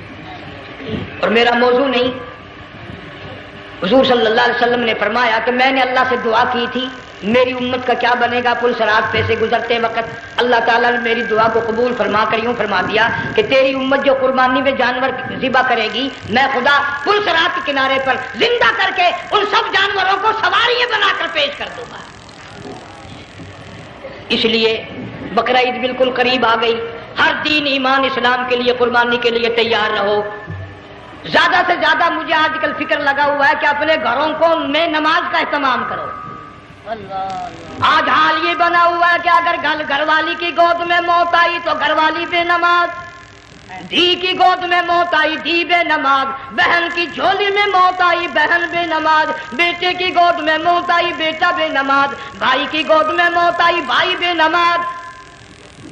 اور میرا موضوع نہیں, حضور صلی اللہ علیہ وسلم نے فرمایا کہ میں نے اللہ سے دعا کی تھی میری امت کا کیا بنے گا. پل صراط پہ سے گزرتے وقت اللہ تعالیٰ نے میری دعا کو قبول فرما کر یوں فرما دیا کہ تیری امت جو قربانی میں جانور ذبح کرے گی میں خدا پل صراط کے کنارے پر زندہ کر کے ان سب جانوروں کو سواریاں بنا کر پیش کر دوں گا. اس لیے بقرعید بالکل قریب آ گئی. ہر دین ایمان اسلام کے لیے قربانی کے لیے تیار رہو. زیادہ سے زیادہ مجھے آج کل فکر لگا ہوا ہے کہ اپنے گھروں کو میں نماز کا اہتمام کرو. آج حال یہ بنا ہوا ہے کہ اگر گھر والی کی گود میں موت آئی تو گھر والی بے نماز, دھی کی گود میں موت آئی دھی بے نماز, بہن کی جھولی میں موت آئی بہن بے نماز, بیٹے کی گود میں موت آئی بیٹا بے نماز, بھائی کی گود میں موت آئی بھائی بے نماز.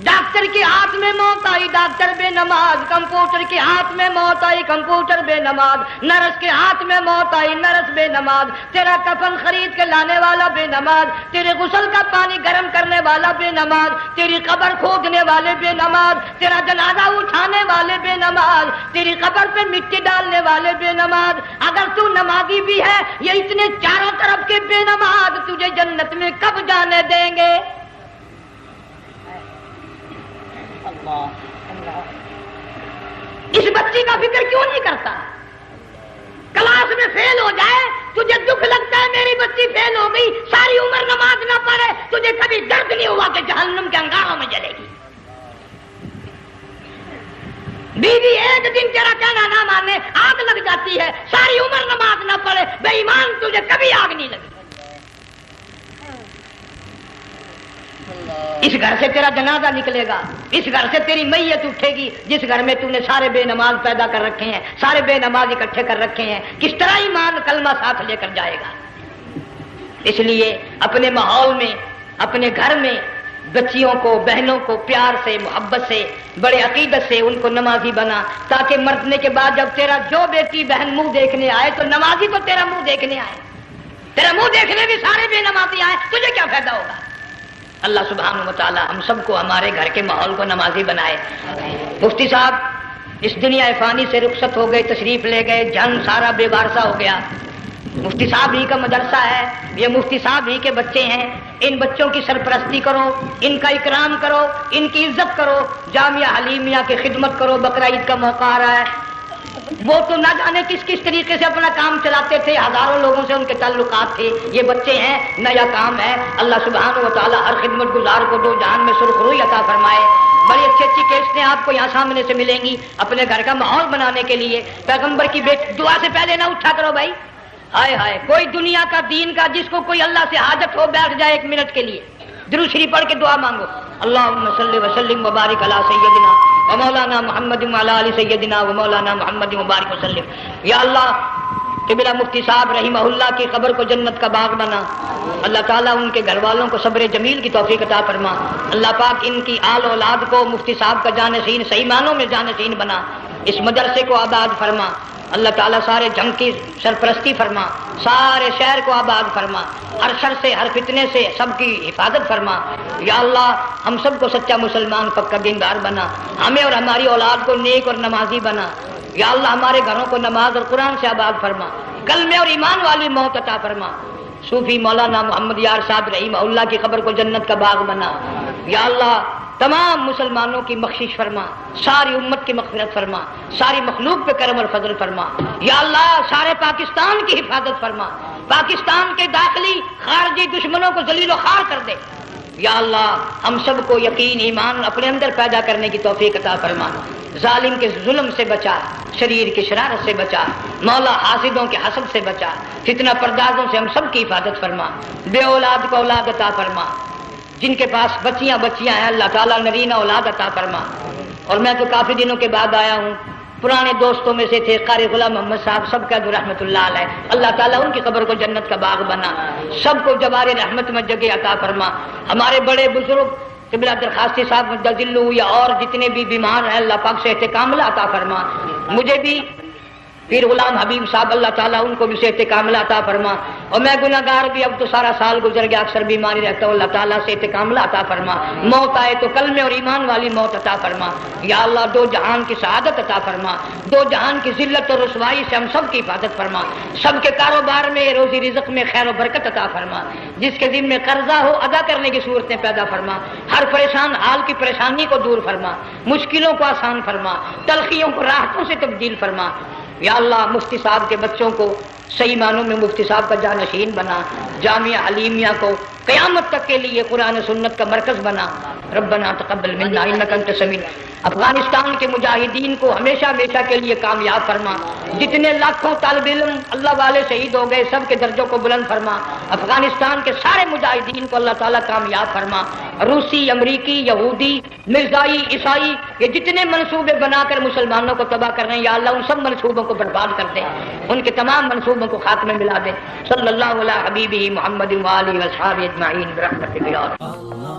ڈاکٹر کے ہاتھ میں موت آئی، ڈاکٹر بے نماز، کمپیوٹر کے ہاتھ میں موت آئی، کمپیوٹر بے نماز، نرس کے ہاتھ میں موت آئی، نرس بے نماز، تیرا کفن خرید کے لانے والا بے نماز، تیرے غسل کا پانی گرم کرنے والا بے نماز، تیری قبر کھودنے والے بے نماز، تیرا جنازہ اٹھانے والے بے نماز، تیری قبر پہ مٹی ڈالنے والے بے نماز۔ اگر تو نمازی بھی ہے، یہ اتنے چاروں طرف کے بے نماز تجھے جنت میں کب جانے دیں گے؟ اس بچی کا فکر کیوں نہیں کرتا؟ کلاس میں فیل ہو جائے تجھے دکھ لگتا ہے میری بچی فیل ہو گئی، ساری عمر نماز نہ پڑھے تجھے کبھی درد نہیں ہوا کہ جہنم کے انگاروں میں جلے گی؟ بیوی ایک دن تیرا کہنا نہ مانے آگ لگ جاتی ہے، ساری عمر نماز نہ پڑھے بے ایمان تجھے کبھی آگ نہیں لگی۔ اس گھر سے تیرا جنازہ نکلے گا، اس گھر سے تیری میت اٹھے گی جس گھر میں تو نے سارے بے نماز پیدا کر رکھے ہیں، سارے بے نماز اکٹھے کر رکھے ہیں، کس طرح ایمان کلمہ ساتھ لے کر جائے گا؟ اس لیے اپنے ماحول میں، اپنے گھر میں بچیوں کو، بہنوں کو پیار سے، محبت سے، بڑے عقیدت سے ان کو نمازی بنا، تاکہ مرنے کے بعد جب تیرا جو بیٹی بہن منہ دیکھنے آئے تو نمازی تو تیرا منہ دیکھنے آئے، تیرا منہ دیکھنے بھی سارے بے نمازی آئے، تجھے کیا فائدہ ہوگا؟ اللہ سبحانہ و تعالی ہم سب کو ہمارے گھر کے ماحول کو نمازی بنائے۔ مفتی صاحب اس دنیا فانی سے رخصت ہو گئے، تشریف لے گئے، جان سارا بے وارثہ ہو گیا۔ مفتی صاحب ہی کا مدرسہ ہے، یہ مفتی صاحب ہی کے بچے ہیں، ان بچوں کی سرپرستی کرو، ان کا اکرام کرو، ان کی عزت کرو، جامعہ حلیمیہ کی خدمت کرو۔ بقرہ عید کا موقع آ رہا ہے، وہ تو نہ جانے کس طریقے سے اپنا کام چلاتے تھے، ہزاروں لوگوں سے ان کے تعلقات تھے، یہ بچے ہیں، نیا کام ہے۔ اللہ سبحانہ و تعالی ہر خدمت گزار کو دو جہان میں سرخ روئی عطا فرمائے۔ بڑی اچھی اچھی کیسٹیں آپ کو یہاں سامنے سے ملیں گی اپنے گھر کا ماحول بنانے کے لیے۔ پیغمبر کی دعا سے پہلے نہ اٹھا کرو بھائی، ہائے ہائے، کوئی دنیا کا دین کا جس کو کوئی اللہ سے حاجت ہو بیٹھ جائے ایک منٹ کے لیے، درود شریف پڑھ کے دعا مانگو، اللہم صلی وسلم وبارک علی سیدنا و مولانا محمد وعلی آل سیدنا و مولانا محمد مبارک وسلم۔ یا اللہ قبلہ مفتی صاحب رحمہ اللہ کی قبر کو جنت کا باغ بنا، اللہ تعالیٰ ان کے گھر والوں کو صبر جمیل کی توفیق عطا فرما، اللہ پاک ان کی آل اولاد کو مفتی صاحب کا جانشین صحیح معنوں میں جانشین بنا، اس مدرسے کو آباد فرما، اللہ تعالیٰ سارے جنگ کی سرپرستی فرما، سارے شہر کو آباد فرما، ہر شر سے ہر فتنے سے سب کی حفاظت فرما۔ یا اللہ ہم سب کو سچا مسلمان پکا دیندار بنا، ہمیں اور ہماری اولاد کو نیک اور نمازی بنا۔ یا اللہ ہمارے گھروں کو نماز اور قرآن سے آباد فرما، کلمے اور ایمان والی موت عطا فرما۔ صوفی مولانا محمد یار صاحب رحمہ اللہ کی قبر کو جنت کا باغ بنا۔ یا اللہ تمام مسلمانوں کی بخشش فرما، ساری امت کی مغفرت فرما، ساری مخلوق پہ کرم اور فضل فرما۔ یا اللہ سارے پاکستان کی حفاظت فرما، پاکستان کے داخلی خارجی دشمنوں کو ذلیل و خوار کر دے۔ یا اللہ ہم سب کو یقین ایمان اپنے اندر پیدا کرنے کی توفیق عطا فرما، ظالم کے ظلم سے بچا، شریر کی شرارت سے بچا، مولا حاسدوں کے حسد سے بچا، فتنہ پردازوں سے ہم سب کی حفاظت فرما، بے اولاد کو اولاد عطا فرما، جن کے پاس بچیاں ہیں اللہ تعالیٰ نرینہ اولاد عطا فرما۔ اور میں تو کافی دنوں کے بعد آیا ہوں، پرانے دوستوں میں سے تھے قاری غلام محمد صاحب، سب کا رحمت اللہ علیہ، اللہ تعالیٰ ان کی قبر کو جنت کا باغ بنا، سب کو جوار رحمت میں جگہ عطا فرما۔ ہمارے بڑے بزرگ قبلہ درخواستی صاحب مدذلو یا اور جتنے بھی بیمار ہیں اللہ پاک صحت کاملہ عطا فرما، مجھے بھی پیر غلام حبیب صاحب اللہ تعالیٰ ان کو بھی صحت کاملہ عطا فرما، اور میں گناہ گار بھی اب تو سارا سال گزر گیا، اکثر بیماری رہتا ہوں، اللہ تعالیٰ صحت کاملہ عطا فرما، موت آئے تو کلمے اور ایمان والی موت عطا فرما۔ یا اللہ دو جہان کی سعادت عطا فرما، دو جہان کی ذلت اور رسوائی سے ہم سب کی حفاظت فرما، سب کے کاروبار میں روزی رزق میں خیر و برکت عطا فرما، جس کے ذمہ قرضہ ہو ادا کرنے کی صورتیں پیدا فرما، ہر پریشان حال کی پریشانی کو دور فرما، مشکلوں کو آسان فرما، تلخیوں کو راحتوں سے تبدیل فرما۔ یا اللہ مفتی صاحب کے بچوں کو صحیح معنوں میں مفتی صاحب کا جانشین بنا، جامعہ حلیمیہ کو قیامت تک کے لیے قرآن سنت کا مرکز بنا۔ ربنا تقبل منا انک انت السمیع۔ افغانستان کے مجاہدین کو ہمیشہ ہمیشہ کے لیے کامیاب فرما، جتنے لاکھوں طالب علم اللہ والے شہید ہو گئے سب کے درجوں کو بلند فرما، افغانستان کے سارے مجاہدین کو اللہ تعالیٰ کامیاب فرما، روسی، امریکی، یہودی، مرزائی، عیسائی، یہ جتنے منصوبے بنا کر مسلمانوں کو تباہ کر رہے ہیں یا اللہ ان سب منصوبوں کو برباد کر دے، ان کے تمام منصوبوں کو خاک میں ملا دے۔ صلی اللہ علیہ حبیبہ محمد وآلہ وصحبہ اجمعین برحمتک یا اللہ۔